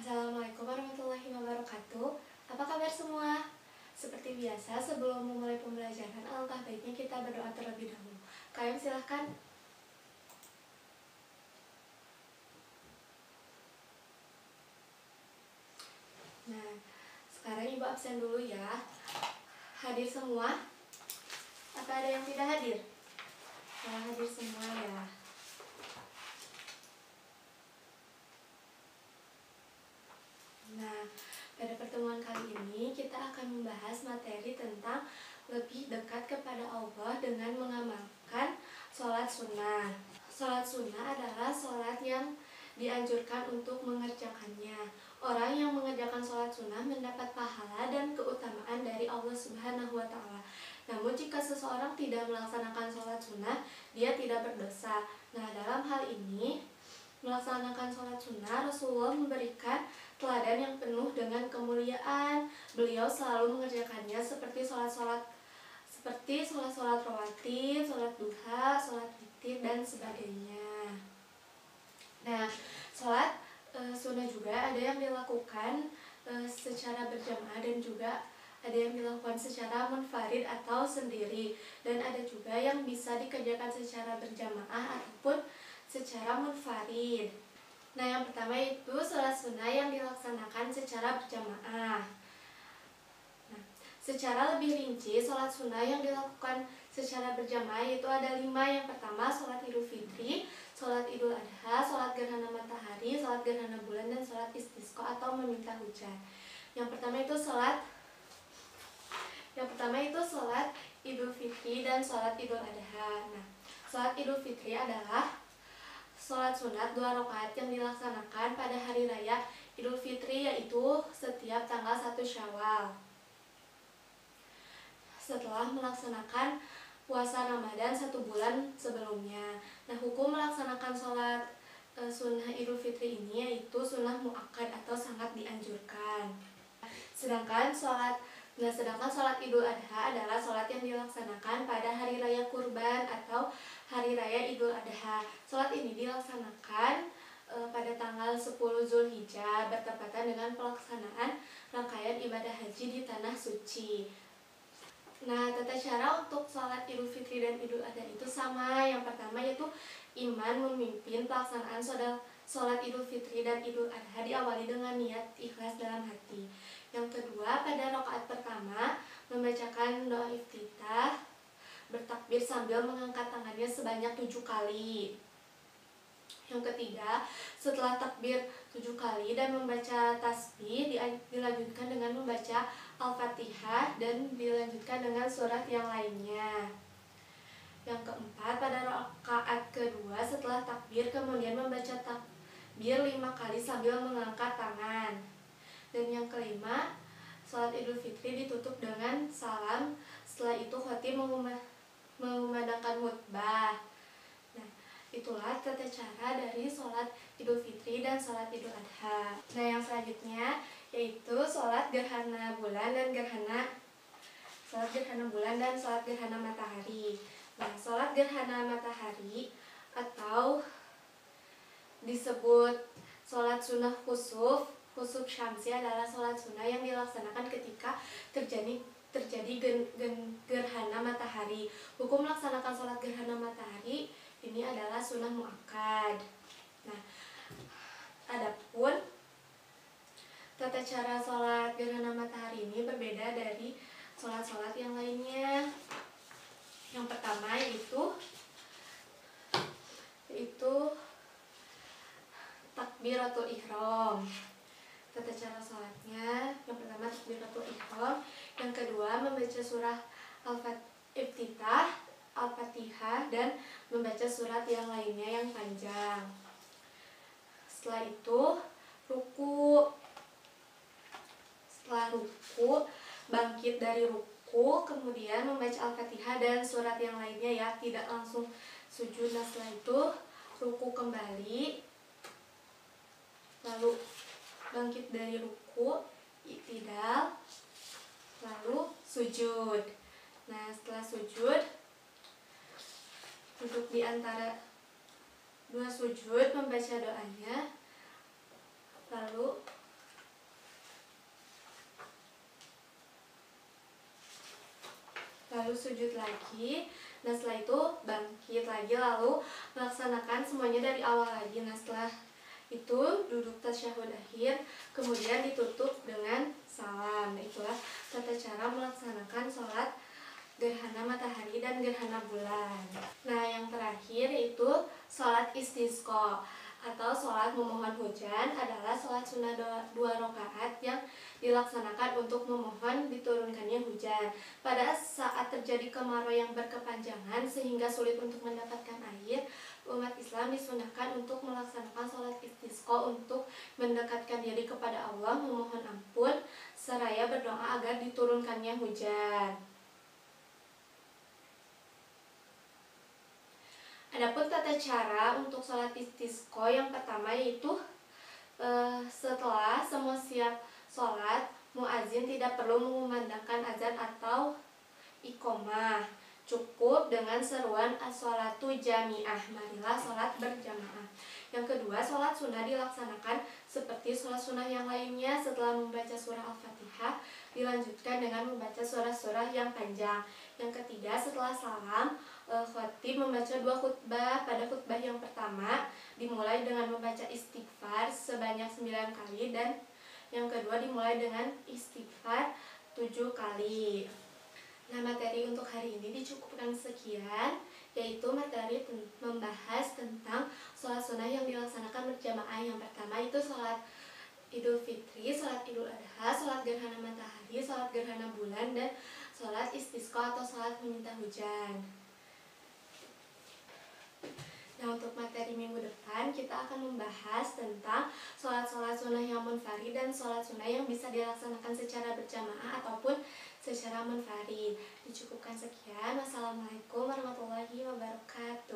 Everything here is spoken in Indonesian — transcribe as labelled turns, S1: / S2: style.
S1: Assalamualaikum warahmatullahi wabarakatuh. Apa kabar semua? Seperti biasa, sebelum memulai pembelajaran, alangkah baiknya kita berdoa terlebih dahulu. Kalian silahkan. Nah, sekarang Ibu absen dulu ya. Hadir semua? Apa ada yang tidak hadir? Ya, hadir semua ya. Nah, pada pertemuan kali ini kita akan membahas materi tentang lebih dekat kepada Allah dengan mengamalkan sholat sunnah. Sholat sunnah adalah sholat yang dianjurkan untuk mengerjakannya. Orang yang mengerjakan sholat sunnah mendapat pahala dan keutamaan dari Allah Subhanahu wa Ta'ala. Namun jika seseorang tidak melaksanakan sholat sunnah, dia tidak berdosa. Nah, dalam hal ini melaksanakan sholat sunnah, Rasulullah memberikan teladan yang penuh dengan kemuliaan. Beliau selalu mengerjakannya seperti sholat-sholat rawatib, sholat duha, sholat witir, dan sebagainya. Nah, sholat sunnah juga ada yang dilakukan secara berjamaah dan juga ada yang dilakukan secara munfarid atau sendiri, dan ada juga yang bisa dikerjakan secara berjamaah ataupun secara munfarid. Nah, yang pertama itu sholat sunnah yang dilaksanakan secara berjamaah. Nah, secara lebih rinci, sholat sunnah yang dilakukan secara berjamaah itu ada 5. Yang pertama, sholat Idul Fitri, sholat Idul Adha, sholat gerhana matahari, sholat gerhana bulan, dan sholat istisqa atau meminta hujan. Yang pertama itu sholat Idul Fitri dan sholat Idul Adha. Nah, sholat Idul Fitri adalah sholat sunat 2 rakaat yang dilaksanakan pada hari raya Idul Fitri, yaitu setiap tanggal 1 Syawal. Setelah melaksanakan puasa Ramadan 1 bulan sebelumnya. Nah, hukum melaksanakan sholat sunnah Idul Fitri ini yaitu sunnah muakkad atau sangat dianjurkan. Sedangkan sholat Idul Adha adalah sholat yang dilaksanakan pada hari raya kurban atau hari raya Idul Adha. Sholat ini dilaksanakan pada tanggal 10 Zulhijjah bertepatan dengan pelaksanaan rangkaian ibadah haji di tanah suci. Nah, tata cara untuk sholat Idul Fitri dan Idul Adha itu sama. Yang pertama yaitu imam memimpin pelaksanaan sholat Idul Fitri dan Idul Adha diawali dengan niat ikhlas dalam hati. Yang kedua, pada rakaat pertama membacakan doa iftitah, bertakbir sambil mengangkat tangannya sebanyak 7 kali. Yang ketiga, setelah takbir 7 kali dan membaca tasbih, dilanjutkan dengan membaca Al-Fatihah dan dilanjutkan dengan surat yang lainnya. Yang keempat, pada rakaat kedua setelah takbir kemudian membaca takbir 5 kali sambil mengangkat tangan. Dan yang kelima, sholat Idul Fitri ditutup dengan salam. Setelah itu khatib mengumandangkan khutbah. Nah, itulah tata cara dari sholat Idul Fitri dan sholat Idul Adha. Nah, yang selanjutnya yaitu sholat gerhana bulan dan sholat gerhana matahari. Nah, sholat gerhana matahari atau disebut sholat sunnah khusuf syamsi adalah sholat sunnah yang dilaksanakan ketika terjadi gerhana matahari. Hukum melaksanakan sholat gerhana matahari ini adalah sunnah muakkad. Nah, adapun tata cara sholat gerhana matahari ini berbeda dari sholat-sholat yang lainnya. Yang pertama yaitu takbiratul ihram. Tata cara sholatnya, yang pertama takbiratul ihram, yang kedua membaca surah Al-Iftitah, Al-Fatihah, dan membaca surat yang lainnya yang panjang. Setelah itu ruku. Setelah ruku, bangkit dari ruku, kemudian membaca Al-Fatihah dan surat yang lainnya ya, tidak langsung sujud. Nah, setelah itu ruku kembali, lalu bangkit dari ruku, i'tidal, lalu sujud. Nah, setelah sujud, duduk di antara 2 sujud, membaca doanya, lalu lalu sujud lagi. Nah setelah itu bangkit lagi, lalu melaksanakan semuanya dari awal lagi. Nah setelah itu duduk tasyahud akhir, kemudian ditutup dengan salam. Itulah tata cara melaksanakan sholat gerhana matahari dan gerhana bulan. Nah yang terakhir yaitu sholat istisqa atau sholat memohon hujan, adalah sholat sunnah dua rakaat yang dilaksanakan untuk memohon diturunkannya hujan. Pada saat terjadi kemarau yang berkepanjangan sehingga sulit untuk mendapatkan air, umat Islam disunahkan untuk melaksanakan sholat istisqa untuk mendekatkan diri kepada Allah, memohon ampun, seraya berdoa agar diturunkannya hujan. Adapun tata cara untuk sholat istisqa yang pertama yaitu setelah semua siap sholat, muazin tidak perlu mengumandangkan azan atau iqomah. Cukup dengan seruan as-sholatu jami'ah, marilah sholat berjamaah. Yang kedua, sholat sunnah dilaksanakan seperti sholat sunnah yang lainnya. Setelah membaca surah Al-Fatihah, dilanjutkan dengan membaca surah-surah yang panjang. Yang ketiga, setelah salam, khatib membaca 2 khutbah. Pada khutbah yang pertama dimulai dengan membaca istighfar sebanyak 9 kali, dan yang kedua dimulai dengan istighfar 7 kali. Nah materi untuk hari ini dicukupkan sekian, yaitu materi membahas tentang sholat sunnah yang dilaksanakan berjamaah. Yang pertama itu sholat Idul Fitri, sholat Idul Adha, sholat gerhana matahari, sholat gerhana bulan, dan sholat istisqa atau sholat meminta hujan. Nah untuk materi minggu depan kita akan membahas tentang sholat-sholat sunnah yang munfarid dan sholat sunnah yang bisa dilaksanakan secara berjamaah ataupun secara munfarid. Dicukupkan sekian. Wassalamualaikum warahmatullahi wabarakatuh.